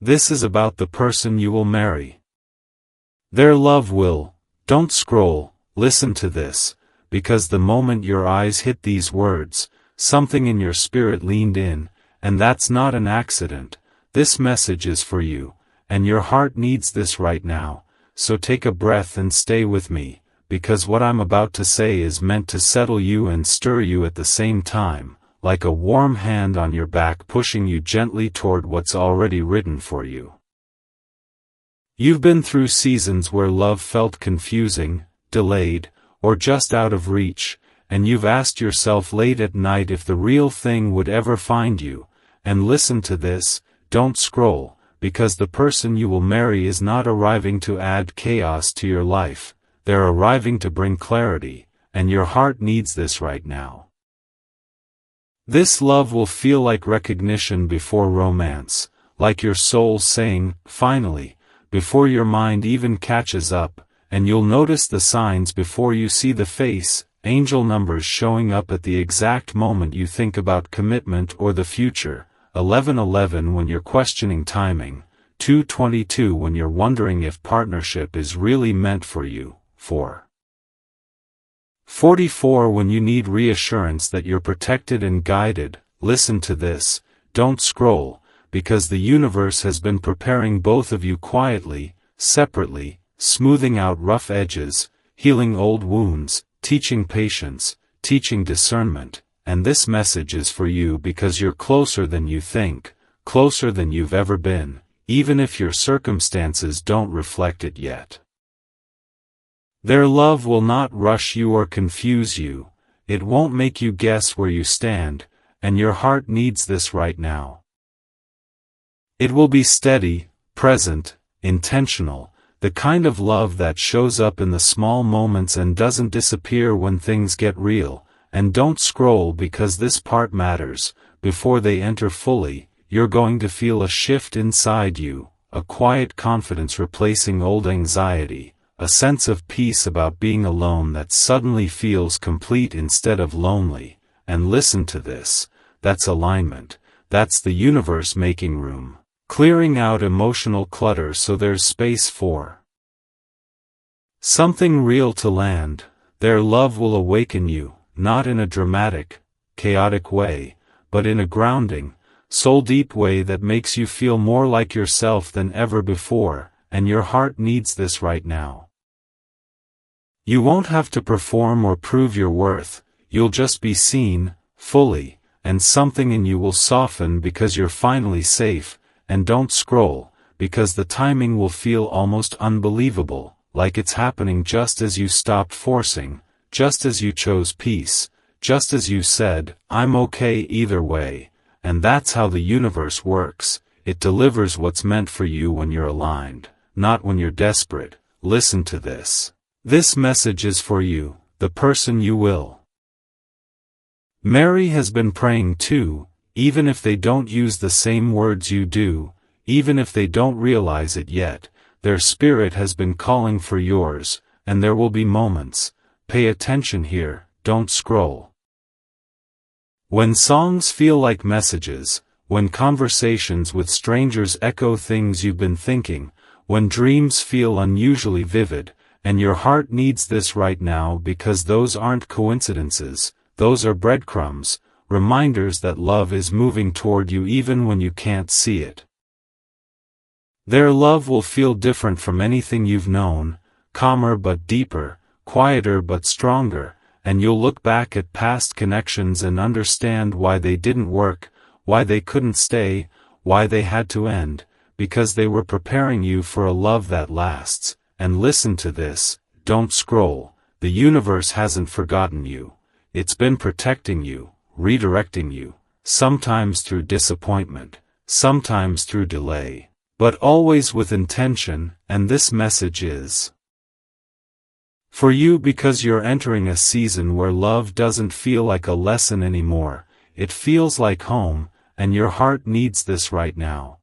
This is about the person you will marry. Their love will, don't scroll, listen to this, because the moment your eyes hit these words, something in your spirit leaned in, and that's not an accident. This message is for you, and your heart needs this right now, so take a breath and stay with me, because what I'm about to say is meant to settle you and stir you at the same time, like a warm hand on your back pushing you gently toward what's already written for you. You've been through seasons where love felt confusing, delayed, or just out of reach, and you've asked yourself late at night if the real thing would ever find you. And listen to this, don't scroll, because the person you will marry is not arriving to add chaos to your life, they're arriving to bring clarity, and your heart needs this right now. This love will feel like recognition before romance, like your soul saying, finally, before your mind even catches up, and you'll notice the signs before you see the face, angel numbers showing up at the exact moment you think about commitment or the future, 1111 when you're questioning timing, 222 when you're wondering if partnership is really meant for you, 44 when you need reassurance that you're protected and guided. Listen to this, don't scroll, because the universe has been preparing both of you quietly, separately, smoothing out rough edges, healing old wounds, teaching patience, teaching discernment, and this message is for you because you're closer than you think, closer than you've ever been, even if your circumstances don't reflect it yet. Their love will not rush you or confuse you, it won't make you guess where you stand, and your heart needs this right now. It will be steady, present, intentional, the kind of love that shows up in the small moments and doesn't disappear when things get real. And don't scroll because this part matters. Before they enter fully, you're going to feel a shift inside you, a quiet confidence replacing old anxiety, a sense of peace about being alone that suddenly feels complete instead of lonely. And listen to this, that's alignment, that's the universe making room, clearing out emotional clutter so there's space for something real to land. Their love will awaken you, not in a dramatic, chaotic way, but in a grounding, soul-deep way that makes you feel more like yourself than ever before, and your heart needs this right now. You won't have to perform or prove your worth, you'll just be seen, fully, and something in you will soften because you're finally safe. And don't scroll, because the timing will feel almost unbelievable, like it's happening just as you stopped forcing, just as you chose peace, just as you said, I'm okay either way. And that's how the universe works, it delivers what's meant for you when you're aligned, not when you're desperate. Listen to this. This message is for you, the person you will marry has been praying too, even if they don't use the same words you do, even if they don't realize it yet, their spirit has been calling for yours, and there will be moments. Pay attention here, don't scroll. When songs feel like messages, when conversations with strangers echo things you've been thinking, when dreams feel unusually vivid, and your heart needs this right now because those aren't coincidences, those are breadcrumbs, reminders that love is moving toward you even when you can't see it. Their love will feel different from anything you've known, calmer but deeper, quieter but stronger, and you'll look back at past connections and understand why they didn't work, why they couldn't stay, why they had to end, because they were preparing you for a love that lasts. And listen to this, don't scroll, the universe hasn't forgotten you, it's been protecting you, redirecting you, sometimes through disappointment, sometimes through delay, but always with intention. And this message is for you because you're entering a season where love doesn't feel like a lesson anymore, it feels like home, and your heart needs this right now.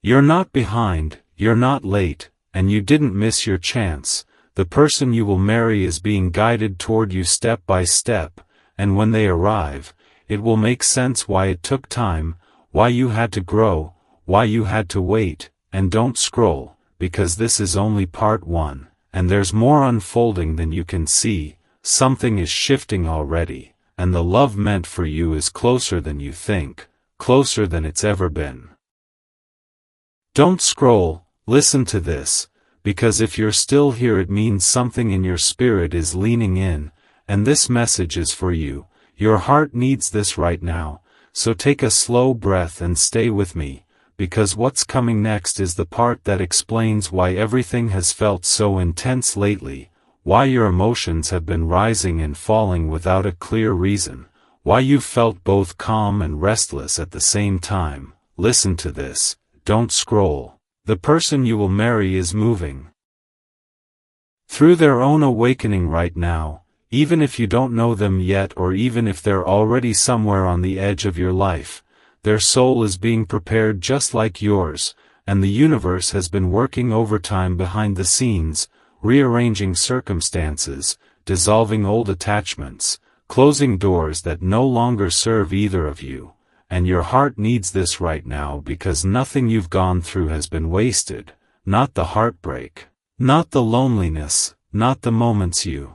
You're not behind, you're not late, and you didn't miss your chance. The person you will marry is being guided toward you step by step, and when they arrive, it will make sense why it took time, why you had to grow, why you had to wait, and don't scroll, because this is only part 1, and there's more unfolding than you can see. Something is shifting already, and the love meant for you is closer than you think, closer than it's ever been. Don't scroll, listen to this, because if you're still here it means something in your spirit is leaning in, and this message is for you. Your heart needs this right now, so take a slow breath and stay with me, because what's coming next is the part that explains why everything has felt so intense lately, why your emotions have been rising and falling without a clear reason, why you've felt both calm and restless at the same time. Listen to this, don't scroll. The person you will marry is moving through their own awakening right now, even if you don't know them yet or even if they're already somewhere on the edge of your life. Their soul is being prepared just like yours, and the universe has been working overtime behind the scenes, rearranging circumstances, dissolving old attachments, closing doors that no longer serve either of you. And your heart needs this right now because nothing you've gone through has been wasted, not the heartbreak, not the loneliness, not the moments you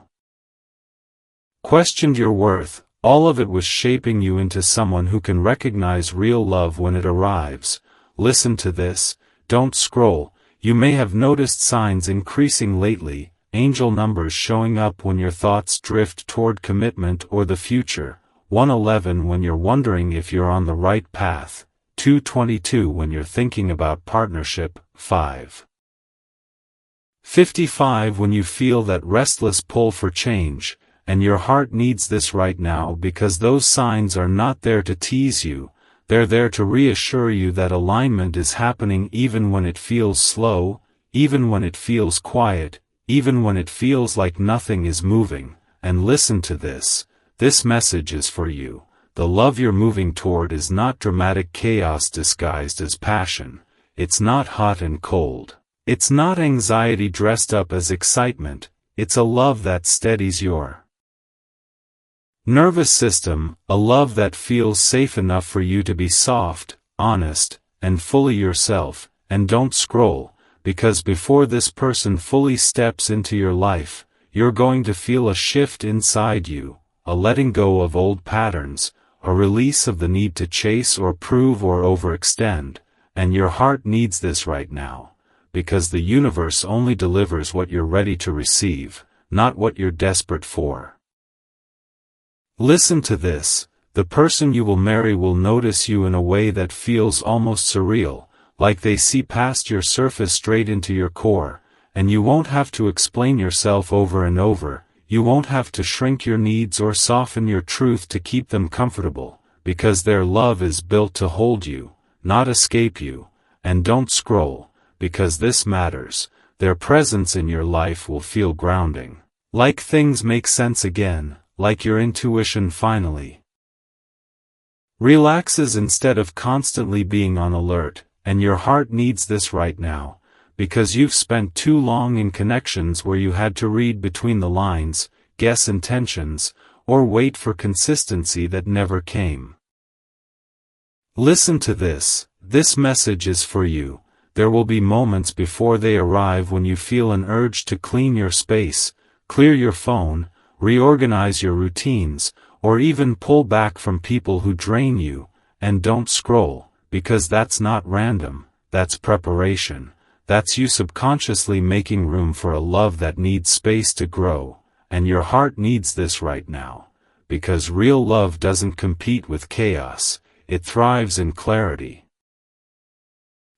questioned your worth. All of it was shaping you into someone who can recognize real love when it arrives. Listen to this, don't scroll. You may have noticed signs increasing lately, angel numbers showing up when your thoughts drift toward commitment or the future. 111 when you're wondering if you're on the right path, 222 when you're thinking about partnership, 555 when you feel that restless pull for change, and your heart needs this right now because those signs are not there to tease you, they're there to reassure you that alignment is happening even when it feels slow, even when it feels quiet, even when it feels like nothing is moving. And listen to this. This message is for you. The love you're moving toward is not dramatic chaos disguised as passion. It's not hot and cold. It's not anxiety dressed up as excitement. It's a love that steadies your nervous system, a love that feels safe enough for you to be soft, honest, and fully yourself. And don't scroll, because before this person fully steps into your life, you're going to feel a shift inside you. A letting go of old patterns, a release of the need to chase or prove or overextend, and your heart needs this right now, because the universe only delivers what you're ready to receive, not what you're desperate for. Listen to this, the person you will marry will notice you in a way that feels almost surreal, like they see past your surface straight into your core, and you won't have to explain yourself over and over. You won't have to shrink your needs or soften your truth to keep them comfortable, because their love is built to hold you, not escape you. And don't scroll, because this matters. Their presence in your life will feel grounding, like things make sense again, like your intuition finally relaxes instead of constantly being on alert. And your heart needs this right now, because you've spent too long in connections where you had to read between the lines, guess intentions, or wait for consistency that never came. Listen to this, this message is for you. There will be moments before they arrive when you feel an urge to clean your space, clear your phone, reorganize your routines, or even pull back from people who drain you. And don't scroll, because that's not random, that's preparation. That's you subconsciously making room for a love that needs space to grow, and your heart needs this right now, because real love doesn't compete with chaos, it thrives in clarity.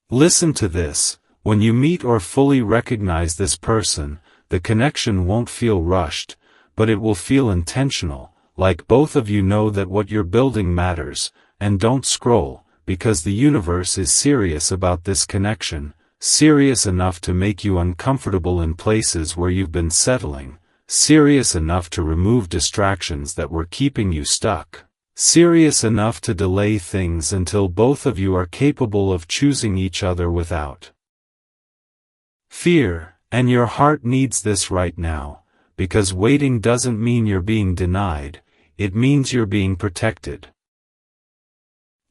Listen to this, when you meet or fully recognize this person, the connection won't feel rushed, but it will feel intentional, like both of you know that what you're building matters. And don't scroll, because the universe is serious about this connection. Serious enough to make you uncomfortable in places where you've been settling, serious enough to remove distractions that were keeping you stuck, serious enough to delay things until both of you are capable of choosing each other without fear. And your heart needs this right now, because waiting doesn't mean you're being denied, it means you're being protected.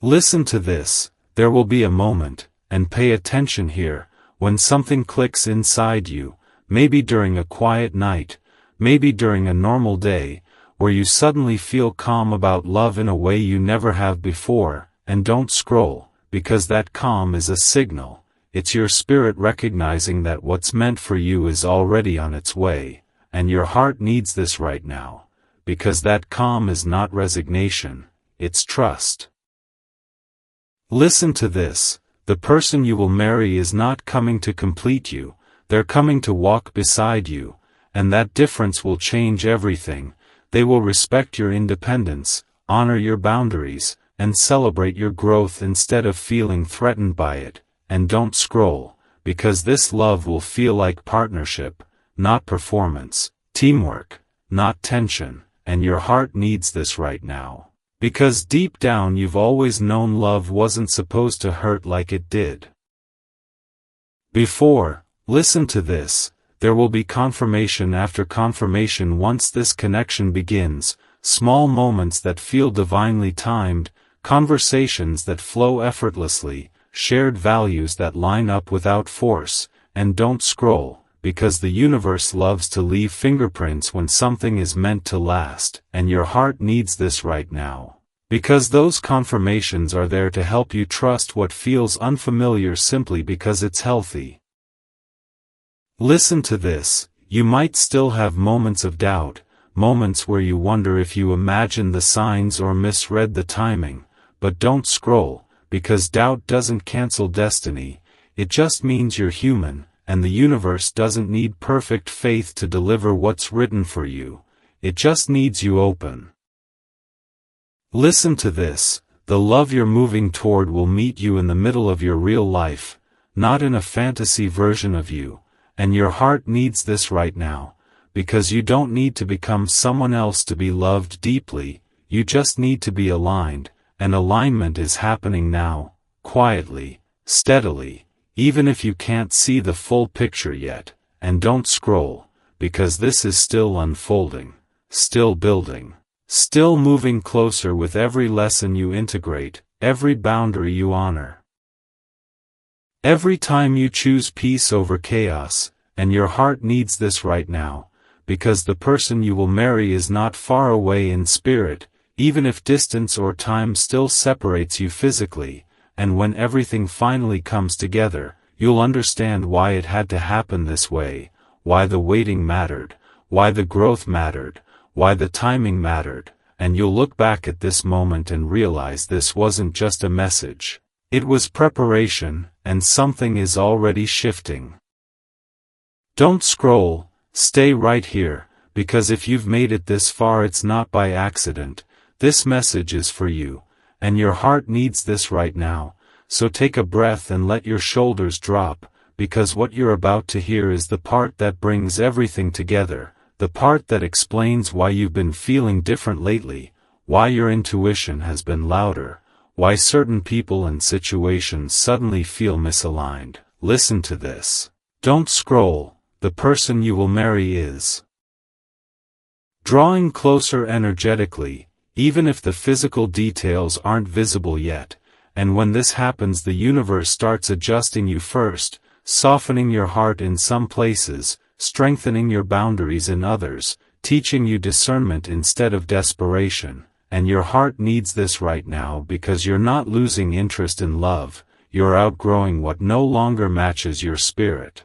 Listen to this, there will be a moment, and pay attention here, when something clicks inside you, maybe during a quiet night, maybe during a normal day, where you suddenly feel calm about love in a way you never have before, and don't scroll, because that calm is a signal. It's your spirit recognizing that what's meant for you is already on its way, and your heart needs this right now, because that calm is not resignation, it's trust. Listen to this, the person you will marry is not coming to complete you, they're coming to walk beside you, and that difference will change everything. They will respect your independence, honor your boundaries, and celebrate your growth instead of feeling threatened by it. And don't scroll, because this love will feel like partnership, not performance, teamwork, not tension, and your heart needs this right now. Because deep down you've always known love wasn't supposed to hurt like it did before. Listen to this, there will be confirmation after confirmation once this connection begins, small moments that feel divinely timed, conversations that flow effortlessly, shared values that line up without force, and don't scroll, because the universe loves to leave fingerprints when something is meant to last, and your heart needs this right now. Because those confirmations are there to help you trust what feels unfamiliar simply because it's healthy. Listen to this, you might still have moments of doubt, moments where you wonder if you imagined the signs or misread the timing, but don't scroll. Because doubt doesn't cancel destiny, it just means you're human, and the universe doesn't need perfect faith to deliver what's written for you, it just needs you open. Listen to this, the love you're moving toward will meet you in the middle of your real life, not in a fantasy version of you, and your heart needs this right now, because you don't need to become someone else to be loved deeply, you just need to be aligned. And alignment is happening now, quietly, steadily, even if you can't see the full picture yet, and don't scroll, because this is still unfolding, still building, still moving closer with every lesson you integrate, every boundary you honor. Every time you choose peace over chaos, and your heart needs this right now, because the person you will marry is not far away in spirit, even if distance or time still separates you physically, and when everything finally comes together, you'll understand why it had to happen this way, why the waiting mattered, why the growth mattered, why the timing mattered, and you'll look back at this moment and realize this wasn't just a message. It was preparation, and something is already shifting. Don't scroll, stay right here, because if you've made it this far it's not by accident. This message is for you, and your heart needs this right now, so take a breath and let your shoulders drop, because what you're about to hear is the part that brings everything together, the part that explains why you've been feeling different lately, why your intuition has been louder, why certain people and situations suddenly feel misaligned. Listen to this. Don't scroll, the person you will marry is drawing closer energetically, even if the physical details aren't visible yet, and when this happens the universe starts adjusting you first, softening your heart in some places, strengthening your boundaries in others, teaching you discernment instead of desperation, and your heart needs this right now because you're not losing interest in love, you're outgrowing what no longer matches your spirit.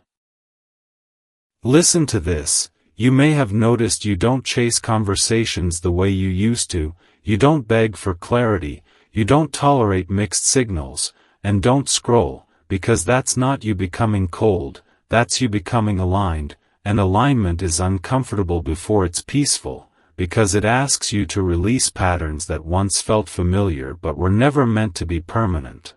Listen to this. You may have noticed you don't chase conversations the way you used to, you don't beg for clarity, you don't tolerate mixed signals, and don't scroll, because that's not you becoming cold, that's you becoming aligned, and alignment is uncomfortable before it's peaceful, because it asks you to release patterns that once felt familiar but were never meant to be permanent.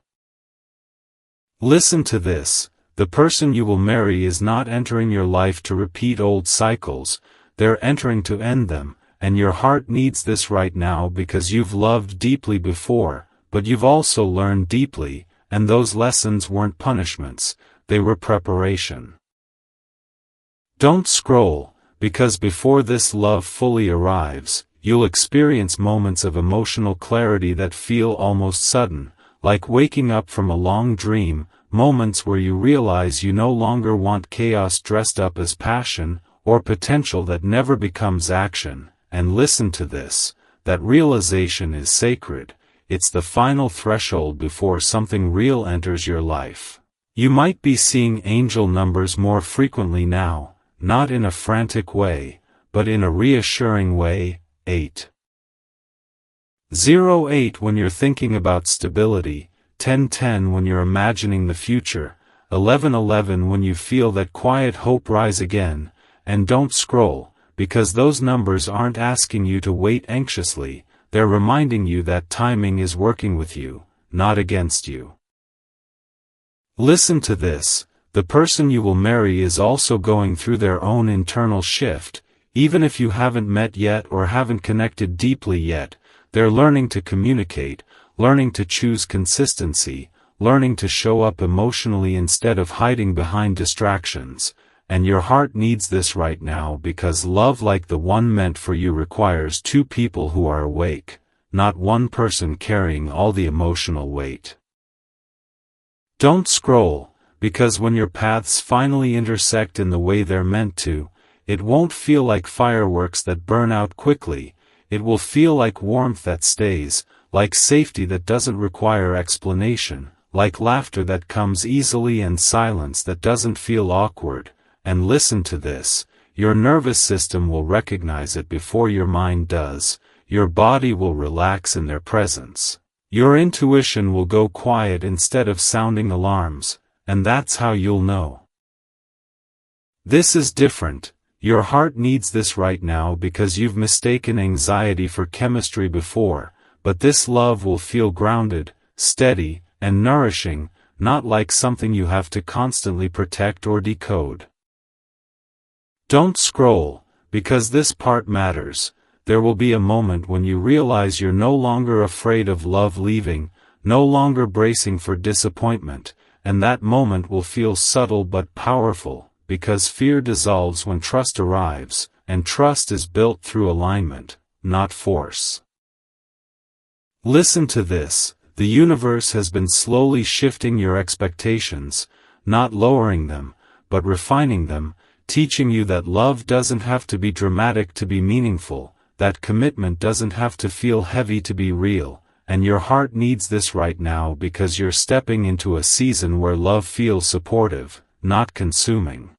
Listen to this. The person you will marry is not entering your life to repeat old cycles, they're entering to end them, and your heart needs this right now because you've loved deeply before, but you've also learned deeply, and those lessons weren't punishments, they were preparation. Don't scroll, because before this love fully arrives, you'll experience moments of emotional clarity that feel almost sudden, like waking up from a long dream, moments where you realize you no longer want chaos dressed up as passion, or potential that never becomes action, and listen to this, that realization is sacred, it's the final threshold before something real enters your life. You might be seeing angel numbers more frequently now, not in a frantic way, but in a reassuring way. 8. 08 when you're thinking about stability, 1010 when you're imagining the future, 1111 when you feel that quiet hope rise again, and don't scroll, because those numbers aren't asking you to wait anxiously, they're reminding you that timing is working with you, not against you. Listen to this, the person you will marry is also going through their own internal shift, even if you haven't met yet or haven't connected deeply yet. They're learning to communicate, learning to choose consistency, learning to show up emotionally instead of hiding behind distractions, and your heart needs this right now because love like the one meant for you requires two people who are awake, not one person carrying all the emotional weight. Don't scroll, because when your paths finally intersect in the way they're meant to, it won't feel like fireworks that burn out quickly. It will feel like warmth that stays, like safety that doesn't require explanation, like laughter that comes easily and silence that doesn't feel awkward. And listen to this, your nervous system will recognize it before your mind does, your body will relax in their presence. Your intuition will go quiet instead of sounding alarms, and that's how you'll know. This is different. Your heart needs this right now because you've mistaken anxiety for chemistry before, but this love will feel grounded, steady, and nourishing, not like something you have to constantly protect or decode. Don't scroll, because this part matters. There will be a moment when you realize you're no longer afraid of love leaving, no longer bracing for disappointment, and that moment will feel subtle but powerful. Because fear dissolves when trust arrives, and trust is built through alignment, not force. Listen to this, the universe has been slowly shifting your expectations, not lowering them, but refining them, teaching you that love doesn't have to be dramatic to be meaningful, that commitment doesn't have to feel heavy to be real, and your heart needs this right now because you're stepping into a season where love feels supportive, not consuming.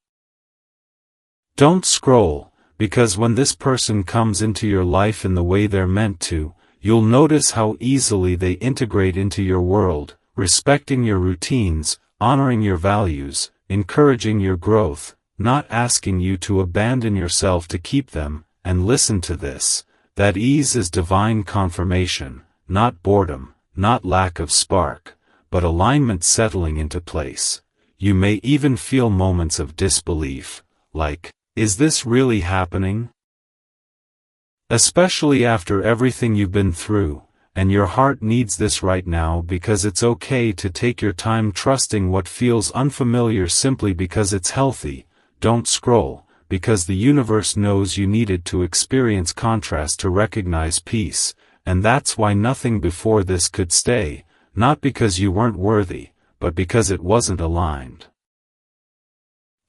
Don't scroll, because when this person comes into your life in the way they're meant to, you'll notice how easily they integrate into your world, respecting your routines, honoring your values, encouraging your growth, not asking you to abandon yourself to keep them. And listen to this, that ease is divine confirmation, not boredom, not lack of spark, but alignment settling into place. You may even feel moments of disbelief, like, is this really happening? Especially after everything you've been through, and your heart needs this right now because it's okay to take your time trusting what feels unfamiliar simply because it's healthy. Don't scroll, because the universe knows you needed to experience contrast to recognize peace, and that's why nothing before this could stay, not because you weren't worthy, but because it wasn't aligned.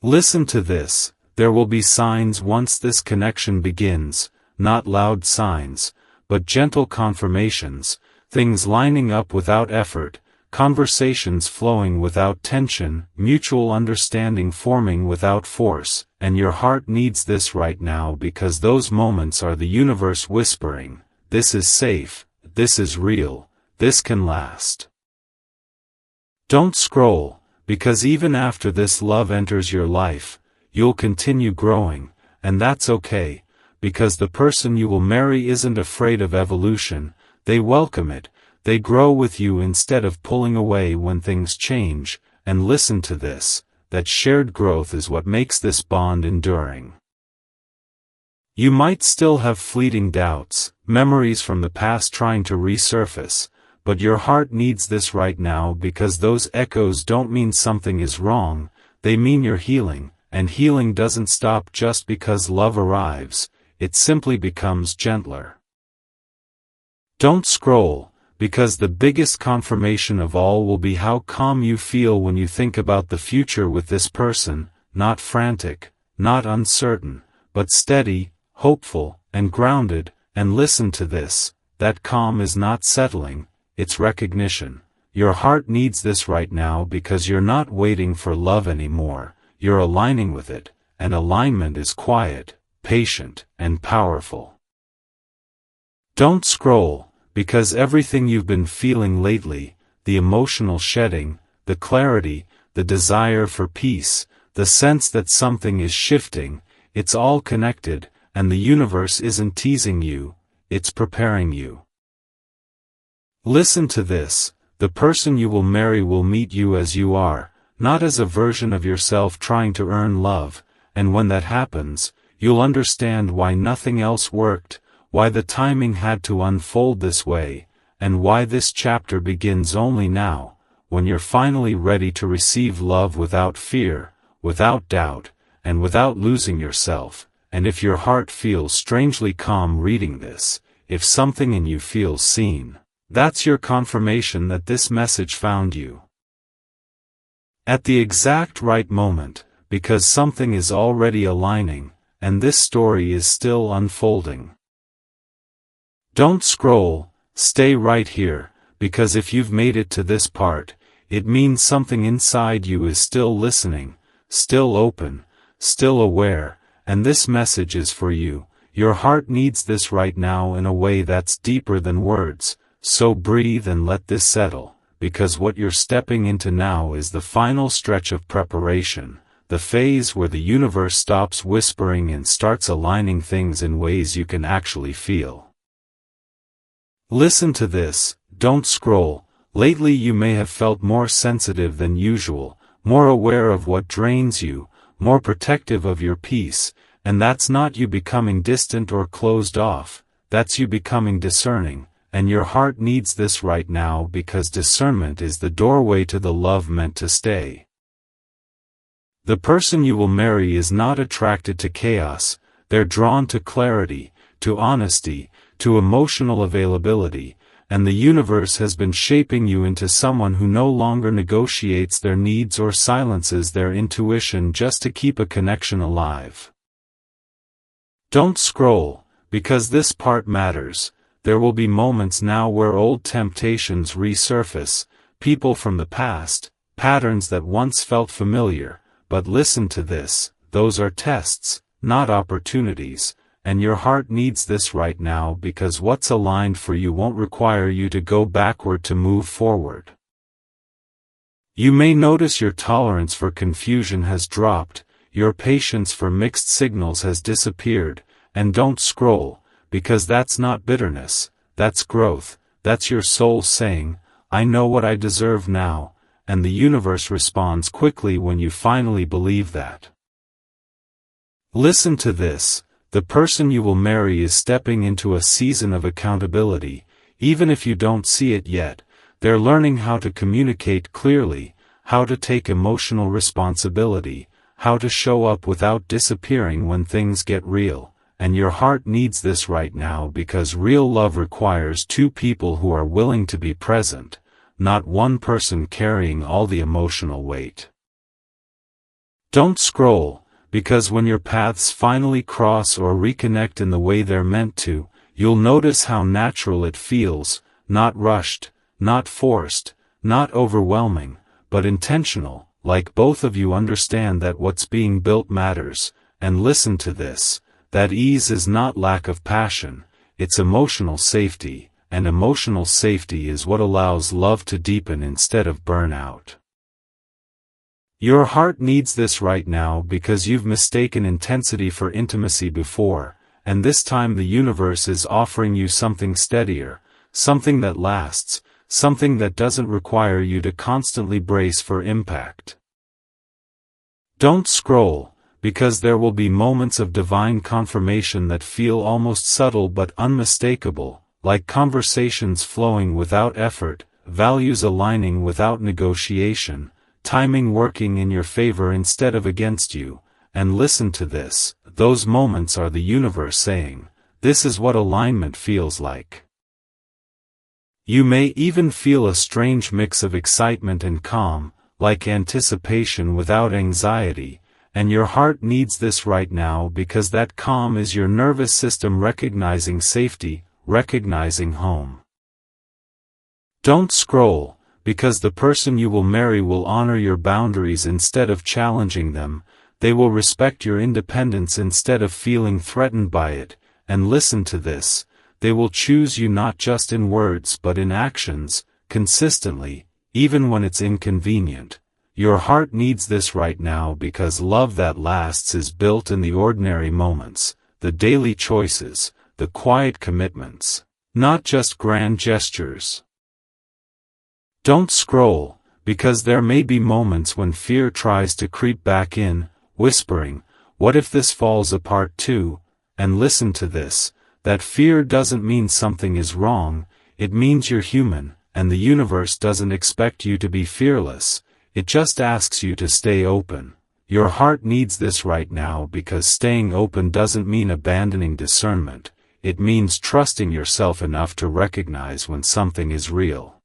Listen to this. There will be signs once this connection begins, not loud signs, but gentle confirmations, things lining up without effort, conversations flowing without tension, mutual understanding forming without force, and your heart needs this right now because those moments are the universe whispering, this is safe, this is real, this can last. Don't scroll, because even after this love enters your life, you'll continue growing, and that's okay, because the person you will marry isn't afraid of evolution, they welcome it, they grow with you instead of pulling away when things change, and listen to this, that shared growth is what makes this bond enduring. You might still have fleeting doubts, memories from the past trying to resurface, but your heart needs this right now because those echoes don't mean something is wrong, they mean you're healing. And healing doesn't stop just because love arrives, it simply becomes gentler. Don't scroll, because the biggest confirmation of all will be how calm you feel when you think about the future with this person, not frantic, not uncertain, but steady, hopeful, and grounded. And listen to this, that calm is not settling, it's recognition. Your heart needs this right now because you're not waiting for love anymore, you're aligning with it, and alignment is quiet, patient, and powerful. Don't scroll, because everything you've been feeling lately, the emotional shedding, the clarity, the desire for peace, the sense that something is shifting, it's all connected, and the universe isn't teasing you, it's preparing you. Listen to this, the person you will marry will meet you as you are, not as a version of yourself trying to earn love, and when that happens, you'll understand why nothing else worked, why the timing had to unfold this way, and why this chapter begins only now, when you're finally ready to receive love without fear, without doubt, and without losing yourself. And if your heart feels strangely calm reading this, if something in you feels seen, that's your confirmation that this message found you at the exact right moment, because something is already aligning, and this story is still unfolding. Don't scroll, stay right here, because if you've made it to this part, it means something inside you is still listening, still open, still aware, and this message is for you. Your heart needs this right now in a way that's deeper than words, so breathe and let this settle, because what you're stepping into now is the final stretch of preparation, the phase where the universe stops whispering and starts aligning things in ways you can actually feel. Listen to this, don't scroll. Lately you may have felt more sensitive than usual, more aware of what drains you, more protective of your peace, and that's not you becoming distant or closed off, that's you becoming discerning, and your heart needs this right now because discernment is the doorway to the love meant to stay. The person you will marry is not attracted to chaos, they're drawn to clarity, to honesty, to emotional availability, and the universe has been shaping you into someone who no longer negotiates their needs or silences their intuition just to keep a connection alive. Don't scroll, because this part matters. There will be moments now where old temptations resurface, people from the past, patterns that once felt familiar, but listen to this, those are tests, not opportunities. And your heart needs this right now because what's aligned for you won't require you to go backward to move forward. You may notice your tolerance for confusion has dropped, your patience for mixed signals has disappeared, and don't scroll, because that's not bitterness, that's growth, that's your soul saying, I know what I deserve now, and the universe responds quickly when you finally believe that. Listen to this. The person you will marry is stepping into a season of accountability, even if you don't see it yet. They're learning how to communicate clearly, how to take emotional responsibility, how to show up without disappearing when things get real, and your heart needs this right now because real love requires two people who are willing to be present, not one person carrying all the emotional weight. Don't scroll. Because when your paths finally cross or reconnect in the way they're meant to, you'll notice how natural it feels, not rushed, not forced, not overwhelming, but intentional, like both of you understand that what's being built matters. And listen to this, that ease is not lack of passion, it's emotional safety, and emotional safety is what allows love to deepen instead of burn out. Your heart needs this right now because you've mistaken intensity for intimacy before, and this time the universe is offering you something steadier, something that lasts, something that doesn't require you to constantly brace for impact. Don't scroll, because there will be moments of divine confirmation that feel almost subtle but unmistakable, like conversations flowing without effort, values aligning without negotiation, timing working in your favor instead of against you. And listen to this, those moments are the universe saying, this is what alignment feels like. You may even feel a strange mix of excitement and calm, like anticipation without anxiety, and your heart needs this right now because that calm is your nervous system recognizing safety, recognizing home. Don't scroll, because the person you will marry will honor your boundaries instead of challenging them, they will respect your independence instead of feeling threatened by it, and listen to this, they will choose you not just in words but in actions, consistently, even when it's inconvenient. Your heart needs this right now because love that lasts is built in the ordinary moments, the daily choices, the quiet commitments, not just grand gestures. Don't scroll, because there may be moments when fear tries to creep back in, whispering, "What if this falls apart too?" And listen to this, that fear doesn't mean something is wrong, it means you're human, and the universe doesn't expect you to be fearless, it just asks you to stay open. Your heart needs this right now because staying open doesn't mean abandoning discernment, it means trusting yourself enough to recognize when something is real.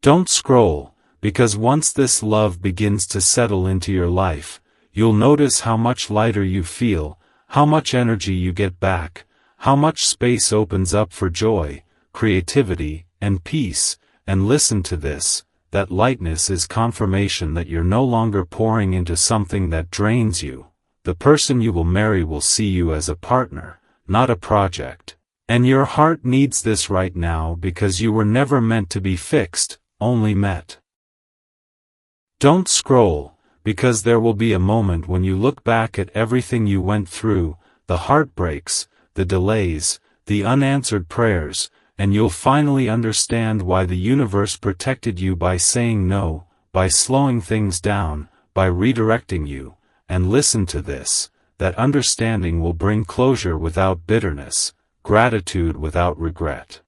Don't scroll, because once this love begins to settle into your life, you'll notice how much lighter you feel, how much energy you get back, how much space opens up for joy, creativity, and peace, and listen to this, that lightness is confirmation that you're no longer pouring into something that drains you. The person you will marry will see you as a partner, not a project. And your heart needs this right now because you were never meant to be fixed, only met. Don't scroll, because there will be a moment when you look back at everything you went through, the heartbreaks, the delays, the unanswered prayers, and you'll finally understand why the universe protected you by saying no, by slowing things down, by redirecting you, and listen to this, that understanding will bring closure without bitterness, gratitude without regret.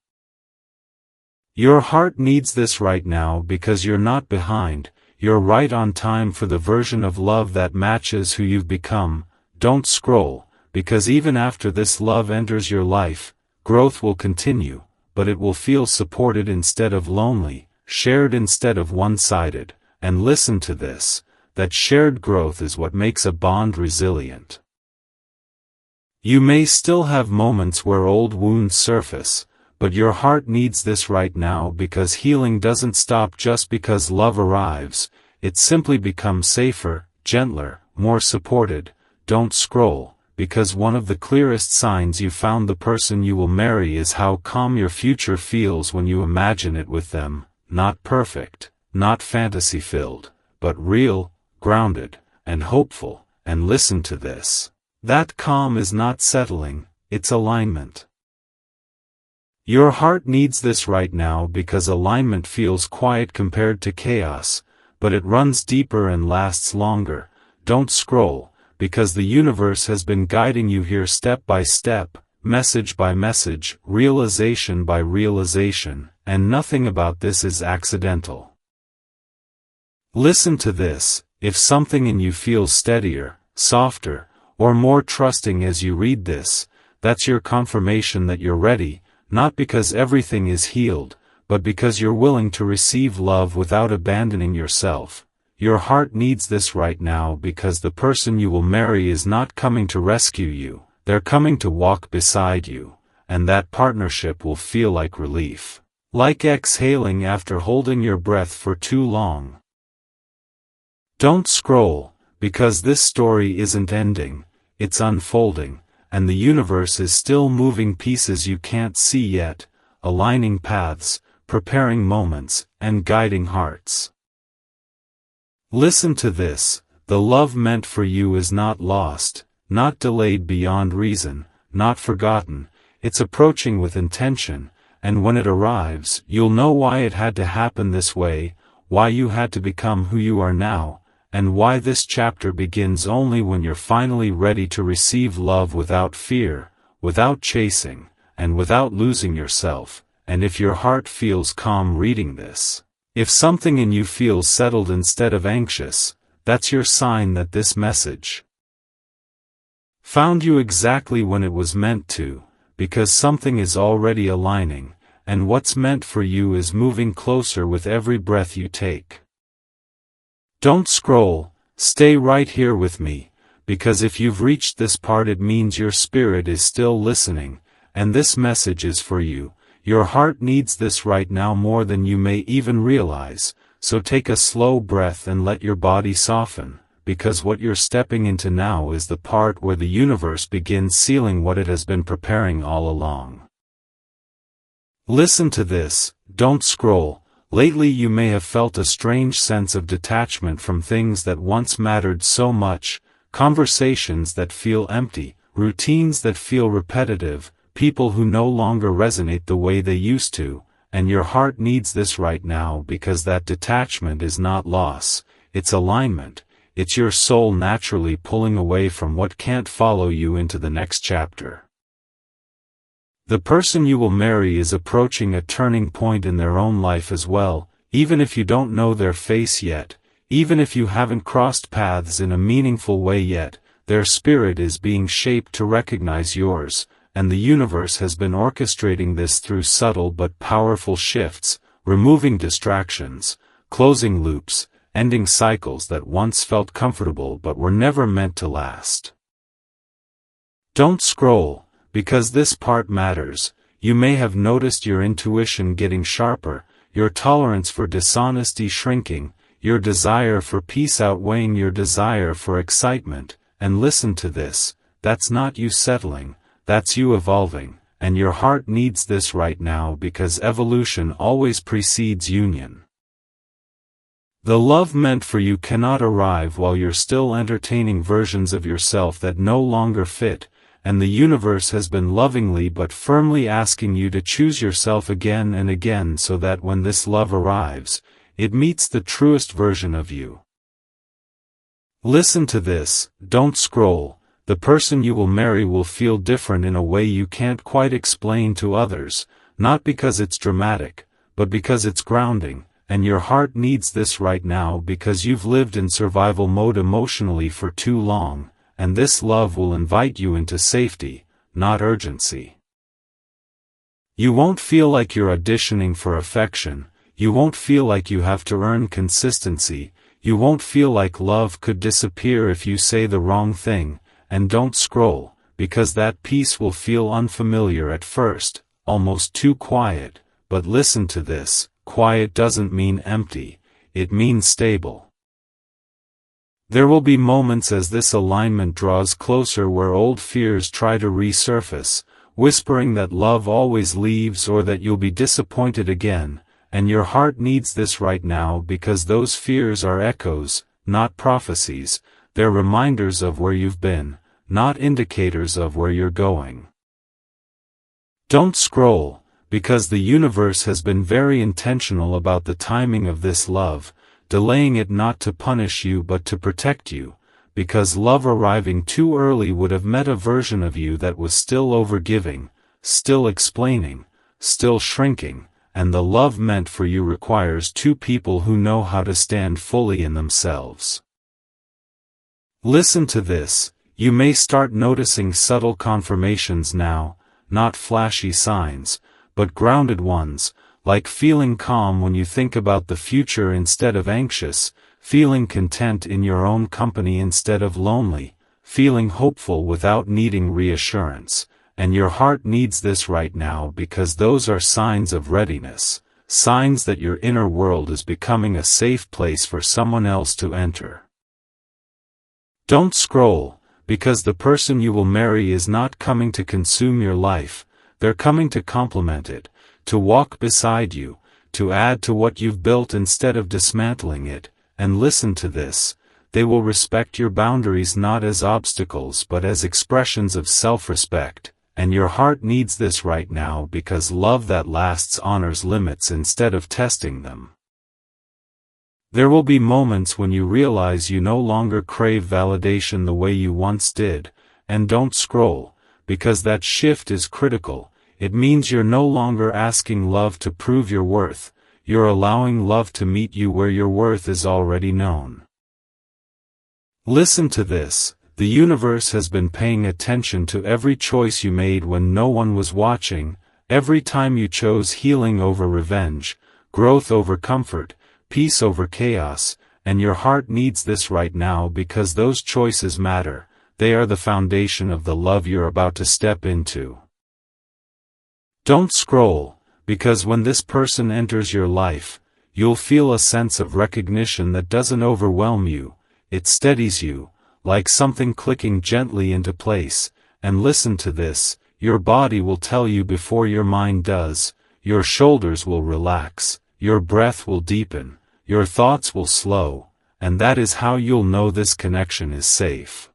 Your heart needs this right now because you're not behind, you're right on time for the version of love that matches who you've become. Don't scroll, because even after this love enters your life, growth will continue, but it will feel supported instead of lonely, shared instead of one-sided, and listen to this, that shared growth is what makes a bond resilient. You may still have moments where old wounds surface, but your heart needs this right now because healing doesn't stop just because love arrives, it simply becomes safer, gentler, more supported. Don't scroll, because one of the clearest signs you found the person you will marry is how calm your future feels when you imagine it with them, not perfect, not fantasy-filled, but real, grounded, and hopeful. And listen to this. That calm is not settling, it's alignment. Your heart needs this right now because alignment feels quiet compared to chaos, but it runs deeper and lasts longer. Don't scroll, because the universe has been guiding you here step by step, message by message, realization by realization, and nothing about this is accidental. Listen to this, if something in you feels steadier, softer, or more trusting as you read this, that's your confirmation that you're ready, not because everything is healed, but because you're willing to receive love without abandoning yourself. Your heart needs this right now because the person you will marry is not coming to rescue you, they're coming to walk beside you, and that partnership will feel like relief. Like exhaling after holding your breath for too long. Don't scroll, because this story isn't ending, it's unfolding, and the universe is still moving pieces you can't see yet, aligning paths, preparing moments, and guiding hearts. Listen to this, the love meant for you is not lost, not delayed beyond reason, not forgotten, it's approaching with intention, and when it arrives, you'll know why it had to happen this way, why you had to become who you are now, and why this chapter begins only when you're finally ready to receive love without fear, without chasing, and without losing yourself. And if your heart feels calm reading this, if something in you feels settled instead of anxious, that's your sign that this message found you exactly when it was meant to, because something is already aligning, and what's meant for you is moving closer with every breath you take. Don't scroll, stay right here with me, because if you've reached this part it means your spirit is still listening, and this message is for you. Your heart needs this right now more than you may even realize, so take a slow breath and let your body soften, because what you're stepping into now is the part where the universe begins sealing what it has been preparing all along. Listen to this, don't scroll. Lately you may have felt a strange sense of detachment from things that once mattered so much, conversations that feel empty, routines that feel repetitive, people who no longer resonate the way they used to, and your heart needs this right now because that detachment is not loss, it's alignment, it's your soul naturally pulling away from what can't follow you into the next chapter. The person you will marry is approaching a turning point in their own life as well, even if you don't know their face yet, even if you haven't crossed paths in a meaningful way yet, their spirit is being shaped to recognize yours, and the universe has been orchestrating this through subtle but powerful shifts, removing distractions, closing loops, ending cycles that once felt comfortable but were never meant to last. Don't scroll, because this part matters. You may have noticed your intuition getting sharper, your tolerance for dishonesty shrinking, your desire for peace outweighing your desire for excitement, and listen to this, that's not you settling, that's you evolving, and your heart needs this right now because evolution always precedes union. The love meant for you cannot arrive while you're still entertaining versions of yourself that no longer fit, and the universe has been lovingly but firmly asking you to choose yourself again and again so that when this love arrives, it meets the truest version of you. Listen to this, don't scroll. The person you will marry will feel different in a way you can't quite explain to others, not because it's dramatic, but because it's grounding, and your heart needs this right now because you've lived in survival mode emotionally for too long, and this love will invite you into safety, not urgency. You won't feel like you're auditioning for affection, you won't feel like you have to earn consistency, you won't feel like love could disappear if you say the wrong thing, and don't scroll, because that peace will feel unfamiliar at first, almost too quiet, but listen to this, quiet doesn't mean empty, it means stable. There will be moments as this alignment draws closer where old fears try to resurface, whispering that love always leaves or that you'll be disappointed again, and your heart needs this right now because those fears are echoes, not prophecies, they're reminders of where you've been, not indicators of where you're going. Don't scroll, because the universe has been very intentional about the timing of this love, delaying it not to punish you but to protect you, because love arriving too early would have met a version of you that was still overgiving, still explaining, still shrinking, and the love meant for you requires two people who know how to stand fully in themselves. Listen to this, you may start noticing subtle confirmations now, not flashy signs, but grounded ones, like feeling calm when you think about the future instead of anxious, feeling content in your own company instead of lonely, feeling hopeful without needing reassurance, and your heart needs this right now because those are signs of readiness, signs that your inner world is becoming a safe place for someone else to enter. Don't scroll, because the person you will marry is not coming to consume your life, they're coming to complement it, to walk beside you, to add to what you've built instead of dismantling it, and listen to this, they will respect your boundaries not as obstacles but as expressions of self-respect, and your heart needs this right now because love that lasts honors limits instead of testing them. There will be moments when you realize you no longer crave validation the way you once did, and don't scroll, because that shift is critical. It means you're no longer asking love to prove your worth, you're allowing love to meet you where your worth is already known. Listen to this, the universe has been paying attention to every choice you made when no one was watching, Every time you chose healing over revenge, growth over comfort, peace over chaos, and your heart needs this right now because those choices matter. They are the foundation of the love you're about to step into. Don't scroll, because when this person enters your life, you'll feel a sense of recognition that doesn't overwhelm you. It steadies you, like something clicking gently into place. And listen to this, your body will tell you before your mind does. Your shoulders will relax, your breath will deepen, your thoughts will slow, and that is how you'll know this connection is safe.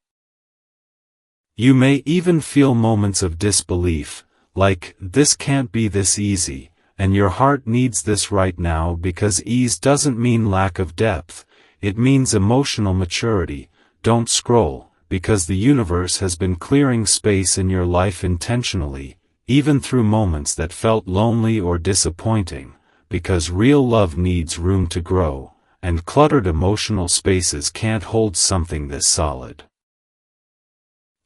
You may even feel moments of disbelief, like, this can't be this easy, and your heart needs this right now because ease doesn't mean lack of depth, it means emotional maturity. Don't scroll, because the universe has been clearing space in your life intentionally, even through moments that felt lonely or disappointing, because real love needs room to grow, and cluttered emotional spaces can't hold something this solid.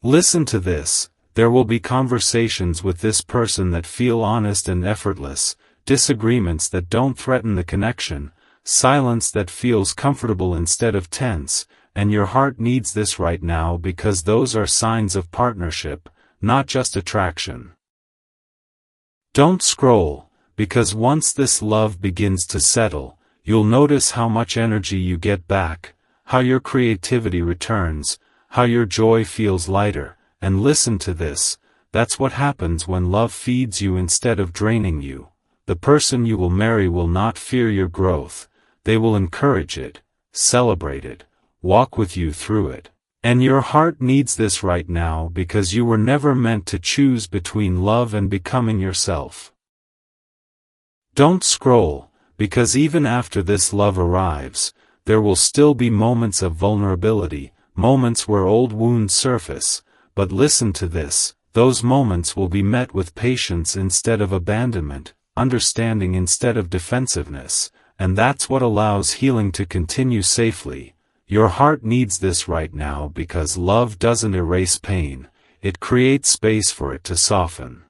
Listen to this, there will be conversations with this person that feel honest and effortless, disagreements that don't threaten the connection, silence that feels comfortable instead of tense, and your heart needs this right now because those are signs of partnership, not just attraction. Don't scroll, because once this love begins to settle, you'll notice how much energy you get back, how your creativity returns, how your joy feels lighter, and listen to this, that's what happens when love feeds you instead of draining you. The person you will marry will not fear your growth, they will encourage it, celebrate it, walk with you through it. And your heart needs this right now because you were never meant to choose between love and becoming yourself. Don't scroll, because even after this love arrives, there will still be moments of vulnerability, moments where old wounds surface, but listen to this, those moments will be met with patience instead of abandonment, understanding instead of defensiveness, and that's what allows healing to continue safely. Your heart needs this right now because love doesn't erase pain, it creates space for it to soften.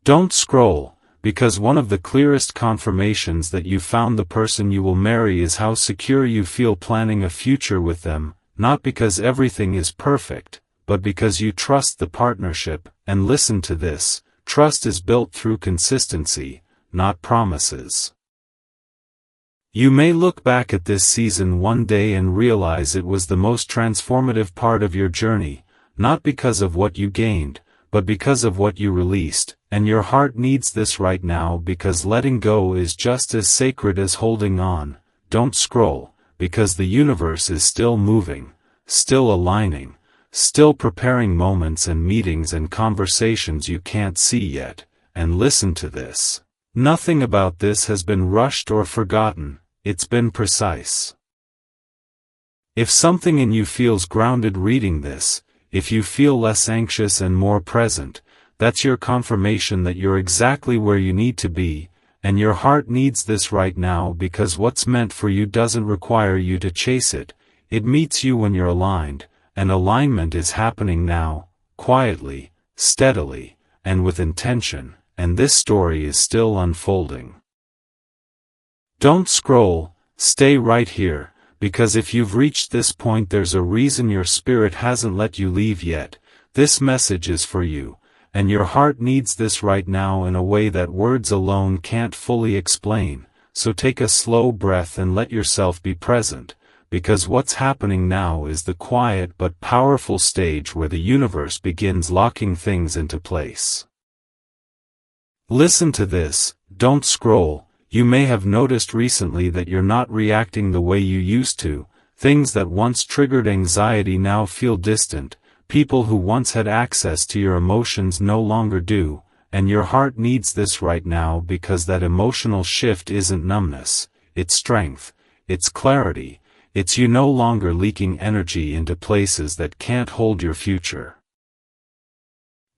Don't scroll, because one of the clearest confirmations that you found the person you will marry is how secure you feel planning a future with them, not because everything is perfect, but because you trust the partnership. And listen to this, trust is built through consistency, not promises. You may look back at this season one day and realize it was the most transformative part of your journey, not because of what you gained, but because of what you released, and your heart needs this right now because letting go is just as sacred as holding on. Don't scroll, because the universe is still moving, still aligning, still preparing moments and meetings and conversations you can't see yet. And listen to this. Nothing about this has been rushed or forgotten, it's been precise. If something in you feels grounded reading this, if you feel less anxious and more present, that's your confirmation that you're exactly where you need to be, and your heart needs this right now because what's meant for you doesn't require you to chase it, it meets you when you're aligned, and alignment is happening now, quietly, steadily, and with intention, and this story is still unfolding. Don't scroll, stay right here. Because if you've reached this point there's a reason your spirit hasn't let you leave yet. This message is for you, and your heart needs this right now in a way that words alone can't fully explain, so take a slow breath and let yourself be present, because what's happening now is the quiet but powerful stage where the universe begins locking things into place. Listen to this, don't scroll. You may have noticed recently that you're not reacting the way you used to, things that once triggered anxiety now feel distant, people who once had access to your emotions no longer do, and your heart needs this right now because that emotional shift isn't numbness, it's strength, it's clarity, it's you no longer leaking energy into places that can't hold your future.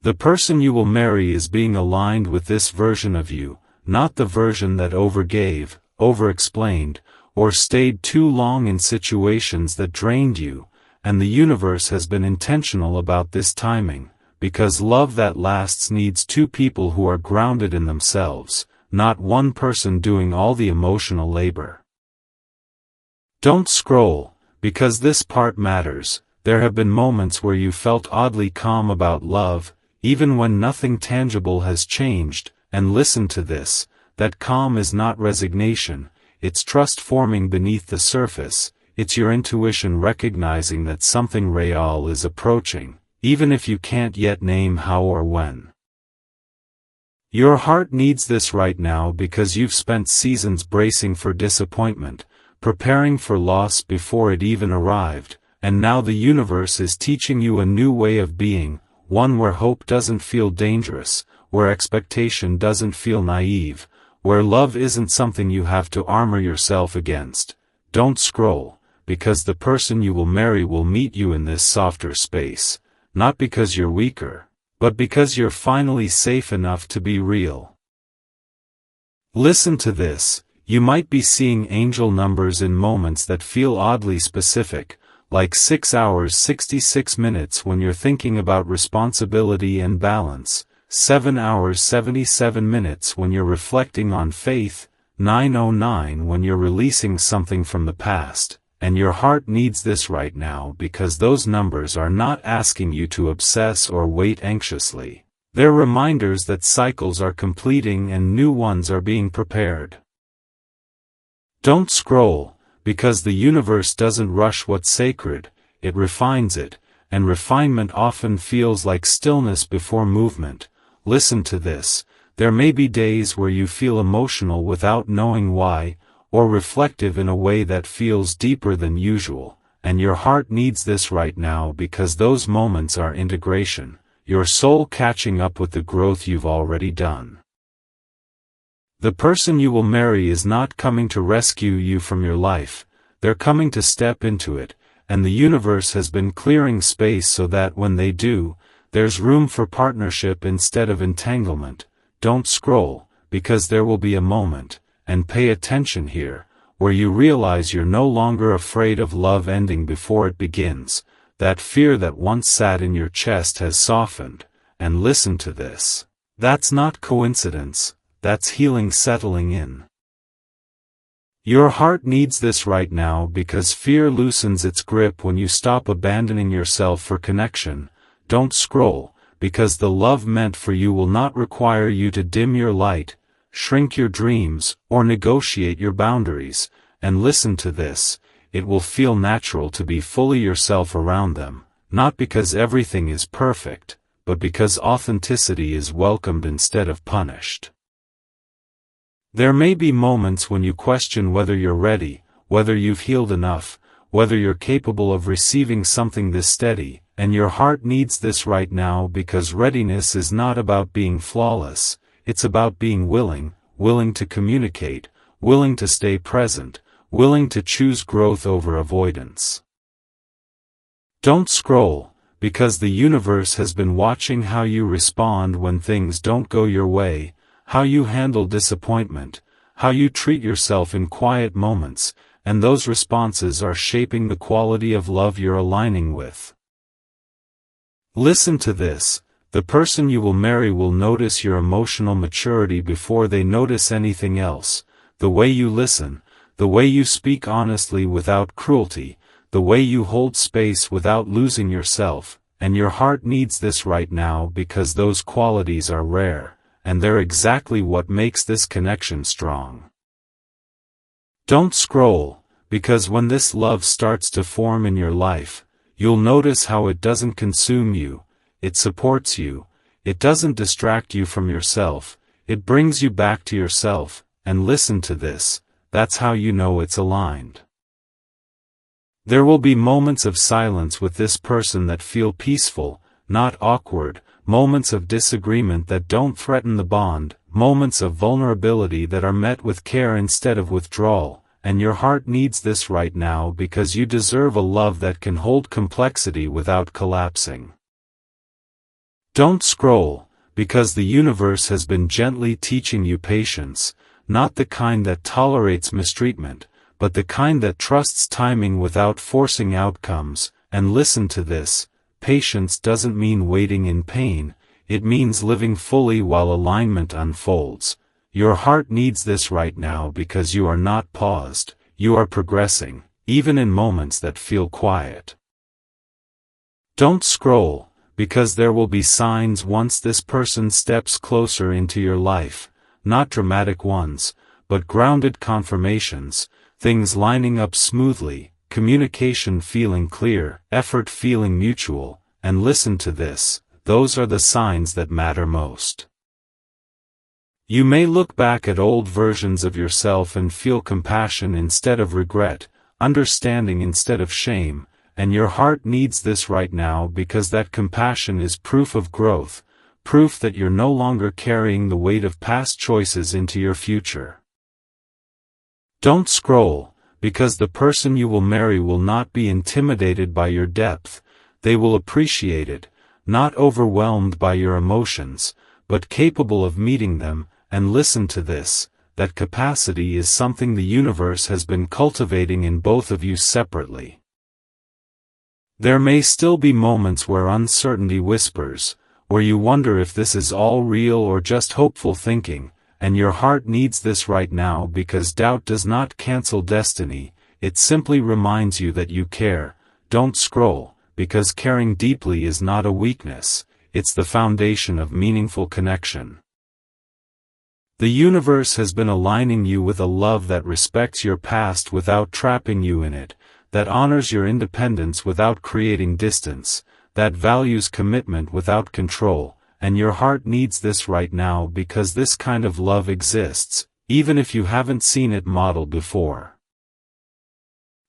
The person you will marry is being aligned with this version of you, not the version that overgave, overexplained, or stayed too long in situations that drained you, and the universe has been intentional about this timing, because love that lasts needs two people who are grounded in themselves, not one person doing all the emotional labor. Don't scroll, because this part matters. There have been moments where you felt oddly calm about love, even when nothing tangible has changed, and listen to this, that calm is not resignation, it's trust forming beneath the surface, it's your intuition recognizing that something real is approaching, even if you can't yet name how or when. Your heart needs this right now because you've spent seasons bracing for disappointment, preparing for loss before it even arrived, and now the universe is teaching you a new way of being, one where hope doesn't feel dangerous, where expectation doesn't feel naive, where love isn't something you have to armor yourself against. Don't scroll, because the person you will marry will meet you in this softer space, not because you're weaker, but because you're finally safe enough to be real. Listen to this, you might be seeing angel numbers in moments that feel oddly specific, like 6 hours 66 minutes when you're thinking about responsibility and balance, 7 hours 77 minutes when you're reflecting on faith, 9:09 when you're releasing something from the past, and your heart needs this right now because those numbers are not asking you to obsess or wait anxiously. They're reminders that cycles are completing and new ones are being prepared. Don't scroll, because the universe doesn't rush what's sacred, it refines it, and refinement often feels like stillness before movement. Listen to this, there may be days where you feel emotional without knowing why, or reflective in a way that feels deeper than usual, and your heart needs this right now because those moments are integration, your soul catching up with the growth you've already done. The person you will marry is not coming to rescue you from your life, they're coming to step into it, and the universe has been clearing space so that when they do, there's room for partnership instead of entanglement. Don't scroll, because there will be a moment, and pay attention here, where you realize you're no longer afraid of love ending before it begins, that fear that once sat in your chest has softened, and listen to this. That's not coincidence. That's healing settling in. Your heart needs this right now because fear loosens its grip when you stop abandoning yourself for connection. Don't scroll, because the love meant for you will not require you to dim your light, shrink your dreams, or negotiate your boundaries, and listen to this, it will feel natural to be fully yourself around them, not because everything is perfect, but because authenticity is welcomed instead of punished. There may be moments when you question whether you're ready, whether you've healed enough, whether you're capable of receiving something this steady, and your heart needs this right now because readiness is not about being flawless, it's about being willing to communicate, willing to stay present, willing to choose growth over avoidance. Don't scroll, because the universe has been watching how you respond when things don't go your way, how you handle disappointment, how you treat yourself in quiet moments, and those responses are shaping the quality of love you're aligning with. Listen to this, the person you will marry will notice your emotional maturity before they notice anything else, the way you listen, the way you speak honestly without cruelty, the way you hold space without losing yourself, and your heart needs this right now because those qualities are rare, and they're exactly what makes this connection strong. Don't scroll, because when this love starts to form in your life, you'll notice how it doesn't consume you, it supports you, it doesn't distract you from yourself, it brings you back to yourself, and listen to this, that's how you know it's aligned. There will be moments of silence with this person that feel peaceful, not awkward, moments of disagreement that don't threaten the bond, moments of vulnerability that are met with care instead of withdrawal, and your heart needs this right now because you deserve a love that can hold complexity without collapsing. Don't scroll, because the universe has been gently teaching you patience, not the kind that tolerates mistreatment, but the kind that trusts timing without forcing outcomes, and listen to this, patience doesn't mean waiting in pain, it means living fully while alignment unfolds. Your heart needs this right now because you are not paused, you are progressing, even in moments that feel quiet. Don't scroll, because there will be signs once this person steps closer into your life, not dramatic ones, but grounded confirmations, things lining up smoothly, communication feeling clear, effort feeling mutual, and listen to this, those are the signs that matter most. You may look back at old versions of yourself and feel compassion instead of regret, understanding instead of shame, and your heart needs this right now because that compassion is proof of growth, proof that you're no longer carrying the weight of past choices into your future. Don't scroll, because the person you will marry will not be intimidated by your depth, they will appreciate it, not overwhelmed by your emotions, but capable of meeting them, and listen to this, that capacity is something the universe has been cultivating in both of you separately. There may still be moments where uncertainty whispers, where you wonder if this is all real or just hopeful thinking, and your heart needs this right now because doubt does not cancel destiny, it simply reminds you that you care. Don't scroll, because caring deeply is not a weakness, it's the foundation of meaningful connection. The universe has been aligning you with a love that respects your past without trapping you in it, that honors your independence without creating distance, that values commitment without control, and your heart needs this right now because this kind of love exists, even if you haven't seen it modeled before.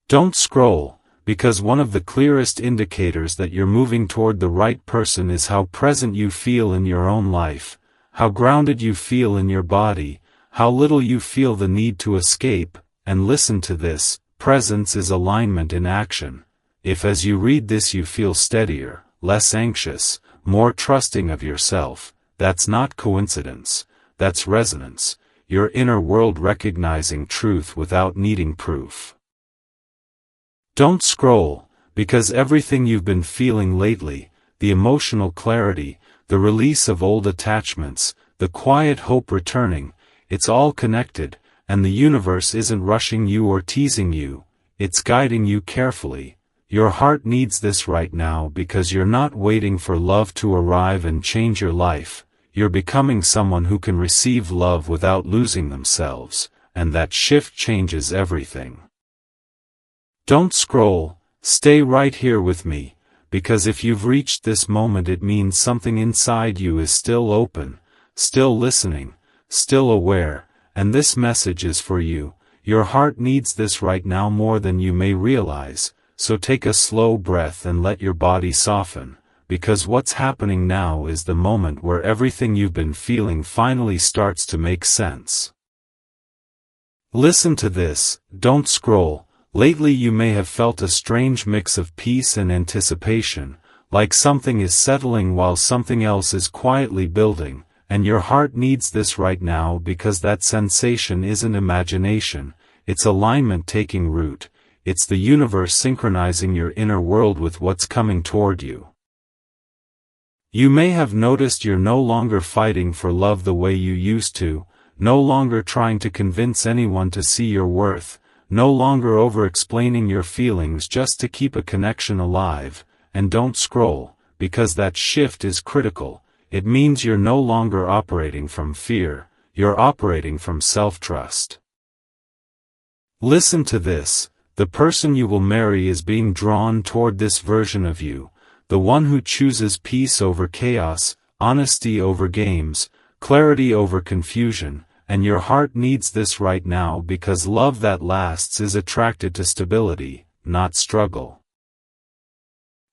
Don't scroll, because one of the clearest indicators that you're moving toward the right person is how present you feel in your own life, how grounded you feel in your body, how little you feel the need to escape, and listen to this. Presence is alignment in action. If as you read this you feel steadier, less anxious, more trusting of yourself, that's not coincidence, that's resonance, your inner world recognizing truth without needing proof. Don't scroll, because everything you've been feeling lately, the emotional clarity, the release of old attachments, the quiet hope returning, it's all connected. And the universe isn't rushing you or teasing you, it's guiding you carefully. Your heart needs this right now because you're not waiting for love to arrive and change your life, you're becoming someone who can receive love without losing themselves, and that shift changes everything. Don't scroll, stay right here with me, because if you've reached this moment it means something inside you is still open, still listening, still aware. And this message is for you. Your heart needs this right now more than you may realize, so take a slow breath and let your body soften, because what's happening now is the moment where everything you've been feeling finally starts to make sense. Listen to this, don't scroll. Lately you may have felt a strange mix of peace and anticipation, like something is settling while something else is quietly building. And your heart needs this right now because that sensation isn't imagination, it's alignment taking root, it's the universe synchronizing your inner world with what's coming toward you. You may have noticed you're no longer fighting for love the way you used to, no longer trying to convince anyone to see your worth, no longer over-explaining your feelings just to keep a connection alive, and don't scroll, because that shift is critical. It means you're no longer operating from fear, you're operating from self-trust. Listen to this, the person you will marry is being drawn toward this version of you, the one who chooses peace over chaos, honesty over games, clarity over confusion, and your heart needs this right now because love that lasts is attracted to stability, not struggle.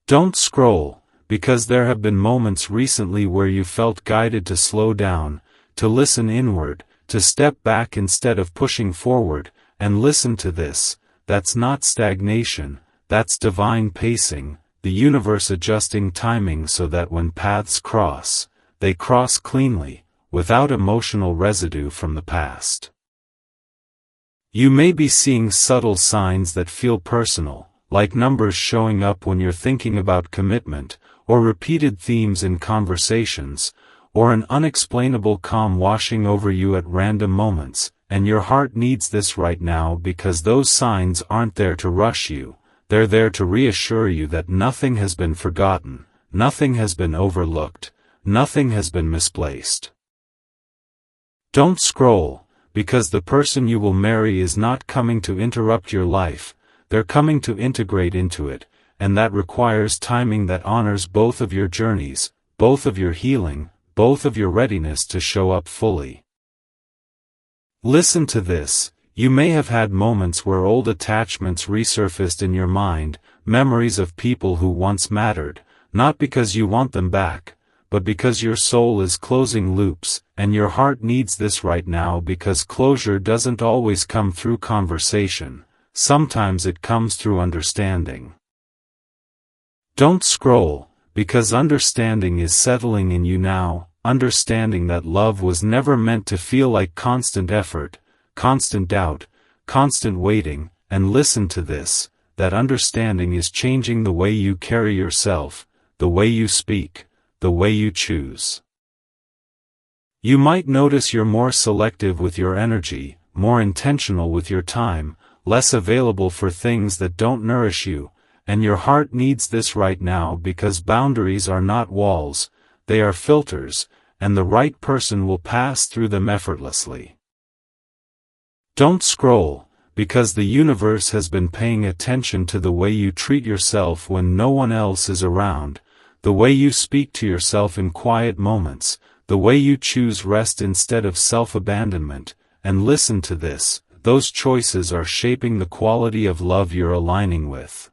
Don't scroll, because there have been moments recently where you felt guided to slow down, to listen inward, to step back instead of pushing forward, and listen to this, that's not stagnation, that's divine pacing, the universe adjusting timing so that when paths cross, they cross cleanly, without emotional residue from the past. You may be seeing subtle signs that feel personal, like numbers showing up when you're thinking about commitment, or repeated themes in conversations, or an unexplainable calm washing over you at random moments, and your heart needs this right now because those signs aren't there to rush you, they're there to reassure you that nothing has been forgotten, nothing has been overlooked, nothing has been misplaced. Don't scroll, because the person you will marry is not coming to interrupt your life, they're coming to integrate into it, and that requires timing that honors both of your journeys, both of your healing, both of your readiness to show up fully. Listen to this. You may have had moments where old attachments resurfaced in your mind, memories of people who once mattered, not because you want them back, but because your soul is closing loops, and your heart needs this right now because closure doesn't always come through conversation, sometimes it comes through understanding. Don't scroll, because understanding is settling in you now, understanding that love was never meant to feel like constant effort, constant doubt, constant waiting, and listen to this, that understanding is changing the way you carry yourself, the way you speak, the way you choose. You might notice you're more selective with your energy, more intentional with your time, less available for things that don't nourish you, and your heart needs this right now because boundaries are not walls, they are filters, and the right person will pass through them effortlessly. Don't scroll, because the universe has been paying attention to the way you treat yourself when no one else is around, the way you speak to yourself in quiet moments, the way you choose rest instead of self-abandonment, and listen to this, those choices are shaping the quality of love you're aligning with.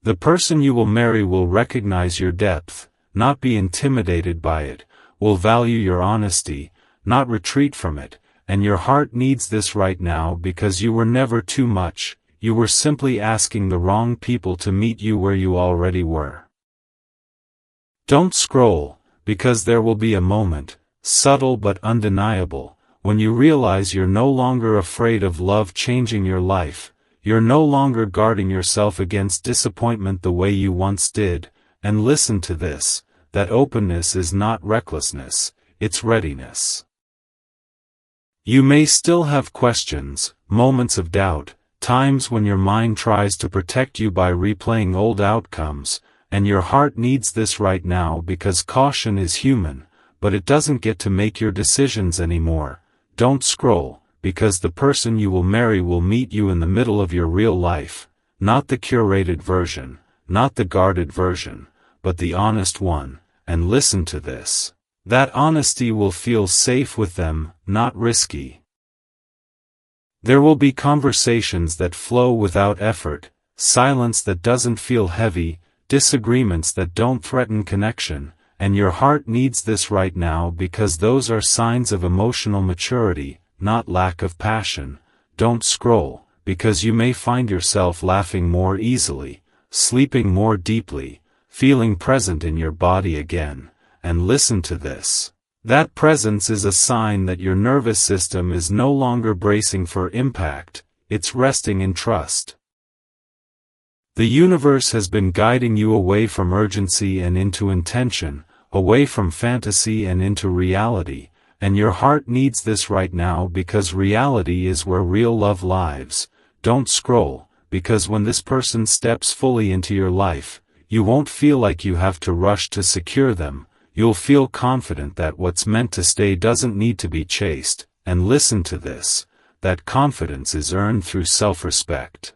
The person you will marry will recognize your depth, not be intimidated by it, will value your honesty, not retreat from it, and your heart needs this right now because you were never too much, you were simply asking the wrong people to meet you where you already were. Don't scroll, because there will be a moment, subtle but undeniable, when you realize you're no longer afraid of love changing your life, you're no longer guarding yourself against disappointment the way you once did, and listen to this, that openness is not recklessness, it's readiness. You may still have questions, moments of doubt, times when your mind tries to protect you by replaying old outcomes, and your heart needs this right now because caution is human, but it doesn't get to make your decisions anymore. Don't scroll, because the person you will marry will meet you in the middle of your real life, not the curated version, not the guarded version, but the honest one, and listen to this. That honesty will feel safe with them, not risky. There will be conversations that flow without effort, silence that doesn't feel heavy, disagreements that don't threaten connection, and your heart needs this right now because those are signs of emotional maturity, not lack of passion. Don't scroll, because you may find yourself laughing more easily, sleeping more deeply, feeling present in your body again, and listen to this. That presence is a sign that your nervous system is no longer bracing for impact, it's resting in trust. The universe has been guiding you away from urgency and into intention, away from fantasy and into reality, and your heart needs this right now because reality is where real love lives. Don't scroll, because when this person steps fully into your life, you won't feel like you have to rush to secure them, you'll feel confident that what's meant to stay doesn't need to be chased, and listen to this, that confidence is earned through self-respect.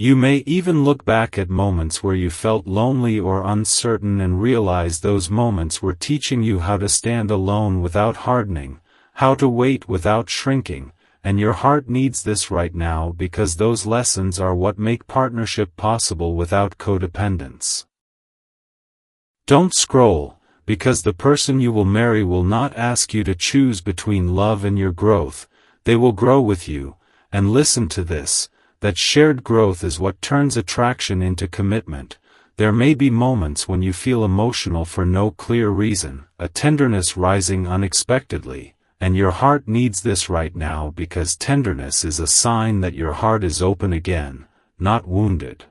You may even look back at moments where you felt lonely or uncertain and realize those moments were teaching you how to stand alone without hardening, how to wait without shrinking, and your heart needs this right now because those lessons are what make partnership possible without codependence. Don't scroll, because the person you will marry will not ask you to choose between love and your growth, they will grow with you, and listen to this. That shared growth is what turns attraction into commitment. There may be moments when you feel emotional for no clear reason, a tenderness rising unexpectedly, and your heart needs this right now because tenderness is a sign that your heart is open again, not wounded.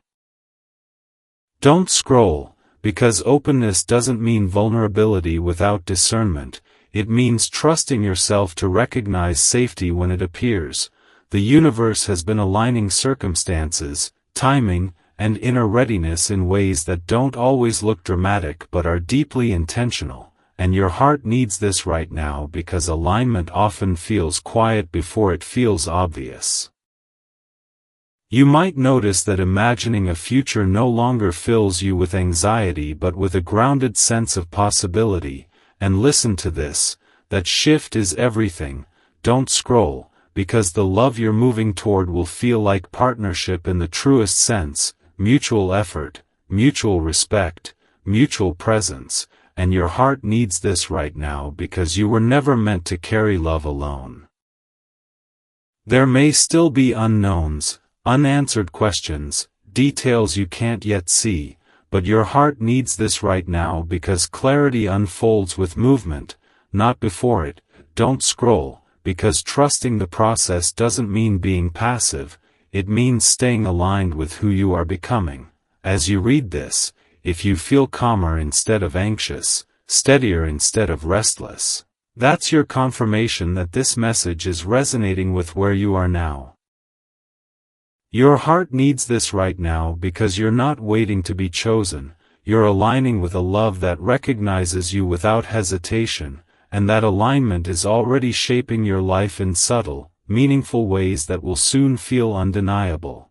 Don't scroll, because openness doesn't mean vulnerability without discernment. It means trusting yourself to recognize safety when it appears. The universe has been aligning circumstances, timing, and inner readiness in ways that don't always look dramatic but are deeply intentional, and your heart needs this right now because alignment often feels quiet before it feels obvious. You might notice that imagining a future no longer fills you with anxiety but with a grounded sense of possibility, and listen to this, that shift is everything. Don't scroll, because the love you're moving toward will feel like partnership in the truest sense, mutual effort, mutual respect, mutual presence, and your heart needs this right now because you were never meant to carry love alone. There may still be unknowns, unanswered questions, details you can't yet see, but your heart needs this right now because clarity unfolds with movement, not before it. Don't scroll, because trusting the process doesn't mean being passive, it means staying aligned with who you are becoming. As you read this, if you feel calmer instead of anxious, steadier instead of restless, that's your confirmation that this message is resonating with where you are now. Your heart needs this right now because you're not waiting to be chosen, you're aligning with a love that recognizes you without hesitation, and that alignment is already shaping your life in subtle, meaningful ways that will soon feel undeniable.